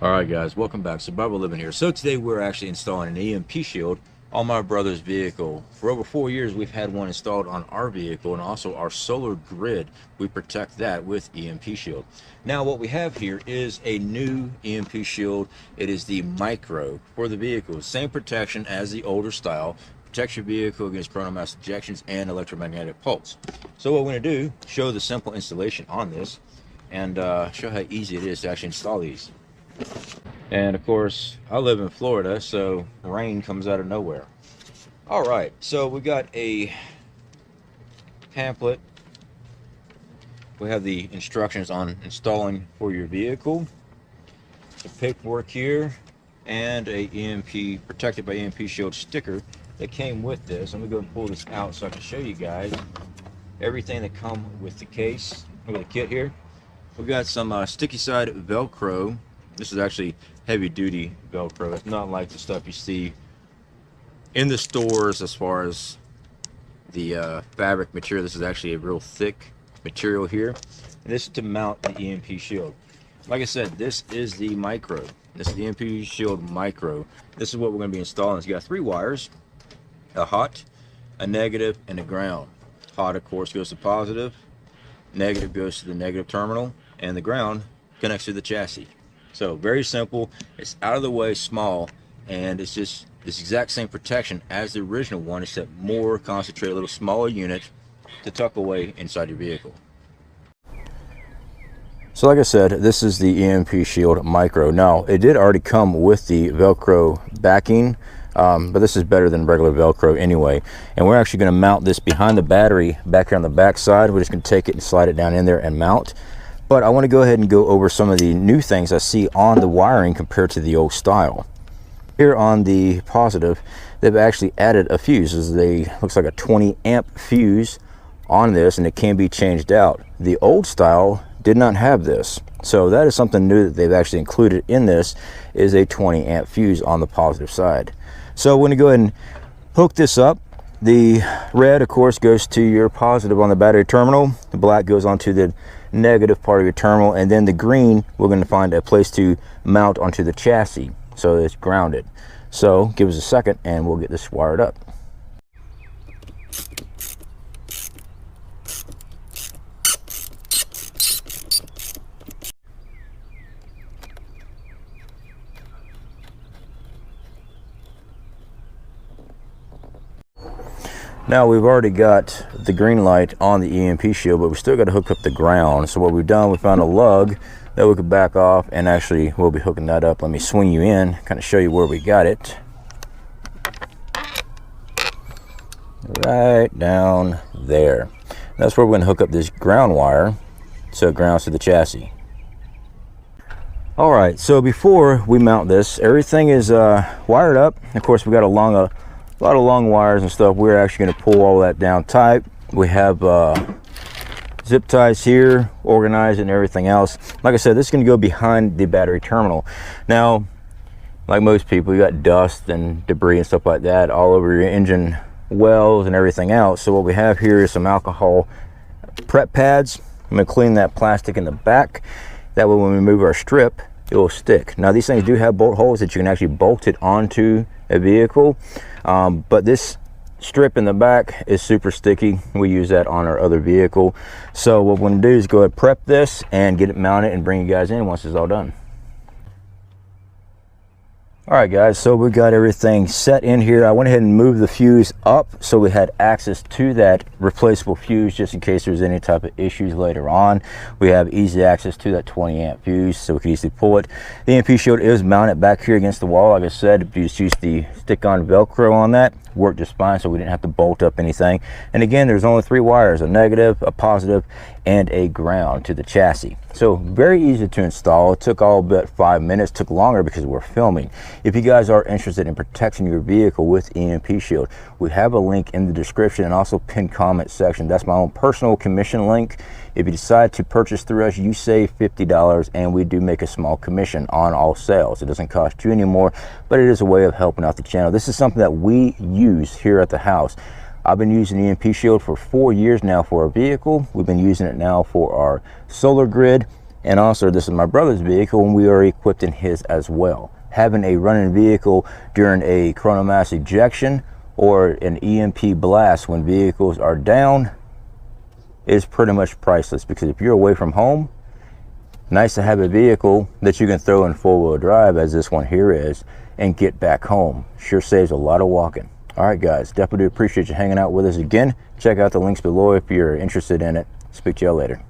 Alright guys, welcome back. Survival Living here. So today we're actually installing an EMP shield on my brother's vehicle. For over 4 years we've had one installed on our vehicle, and also our solar grid. We protect that with EMP shield. Now what we have here is a new EMP shield. It is the micro for the vehicle. Same protection as the older style. Protects your vehicle against coronal mass ejections and electromagnetic pulse. So what we're going to do, show the simple installation on this, and show how easy it is to actually install these. And of course, I live in Florida, so rain comes out of nowhere. All right, so we got a pamphlet. We have the instructions on installing for your vehicle, the paperwork here, and a EMP protected by EMP shield sticker that came with this. I'm gonna go and pull this out so I can show you guys everything that come with the case, with the kit here. We've got some sticky side Velcro. This is actually heavy duty Velcro. It's not like the stuff you see in the stores as far as the fabric material. This is actually a real thick material here. And this is to mount the EMP shield. Like I said, this is the micro. This is the EMP shield micro. This is what we're going to be installing. It's got 3 wires, a hot, a negative, and a ground. Hot, of course, goes to positive. Negative goes to the negative terminal, and the ground connects to the chassis. So very simple. It's out of the way, small, and it's just this exact same protection as the original one, except more concentrated, a little smaller unit to tuck away inside your vehicle. So like I said, this is the EMP shield micro. Now it did already come with the Velcro backing, but this is better than regular Velcro anyway. And we're actually going to mount this behind the battery back here on the back side. We're just going to take it and slide it down in there and mount. But I want to go ahead and go over some of the new things I see on the wiring compared to the old style. Here on the positive, they've actually added a fuse. Looks like a 20 amp fuse on this, and it can be changed out. The old style did not have this. So that is something new that they've actually included in this, is a 20 amp fuse on the positive side. So we're going to go ahead and hook this up. The red, of course, goes to your positive on the battery terminal. The black goes onto the negative part of your terminal, and then the green, we're going to find a place to mount onto the chassis so it's grounded. So give us a second and we'll get this wired up. Now we've already got the green light on the EMP shield, but we still got to hook up the ground. So what we've done, we found a lug that we could back off, and actually we'll be hooking that up. Let me swing you in, kind of show you where we got it. Right down there. That's where we're going to hook up this ground wire so it grounds to the chassis. All right, so before we mount this, everything is wired up. Of course, we got a lot of long wires and stuff. We're actually going to pull all that down tight. We have zip ties here, organized, and everything else. Like I said, this is going to go behind the battery terminal. Now, like most people, you got dust and debris and stuff like that all over your engine wells and everything else. So what we have here is some alcohol prep pads. I'm going to clean that plastic in the back. That way when we move our strip, it will stick. Now these things do have bolt holes that you can actually bolt it onto a vehicle, but this strip in the back is super sticky. We use that on our other vehicle. So what we're going to do is go ahead and prep this and get it mounted and bring you guys in once it's all done. All right guys, so we got everything set in here. I went ahead and moved the fuse up so we had access to that replaceable fuse just in case there's any type of issues later on. We have easy access to that 20 amp fuse so we can easily pull it. The EMP shield is mounted back here against the wall. Like I said, if you just use the stick-on Velcro on that, worked just fine, so we didn't have to bolt up anything. And again, there's only 3 wires, a negative, a positive, and a ground to the chassis. So very easy to install. It took all but 5 minutes. Took longer because we're filming. If you guys are interested in protecting your vehicle with EMP shield, we have a link in the description and also pinned comment section. That's my own personal commission link. If you decide to purchase through us, you save $50, and we do make a small commission on all sales. It doesn't cost you any more, but it is a way of helping out the channel. This is something that we use here at the house. I've been using the EMP shield for 4 years now for our vehicle. We've been using it now for our solar grid, And also, this is my brother's vehicle, and we are equipped in his as well. Having a running vehicle during a coronal mass ejection or an EMP blast when vehicles are down is pretty much priceless, because if you're away from home, nice to have a vehicle that you can throw in four-wheel drive, as this one here is, and get back home. Sure saves a lot of walking. All right, guys, definitely appreciate you hanging out with us again. Check out the links below if you're interested in it. Speak to y'all later.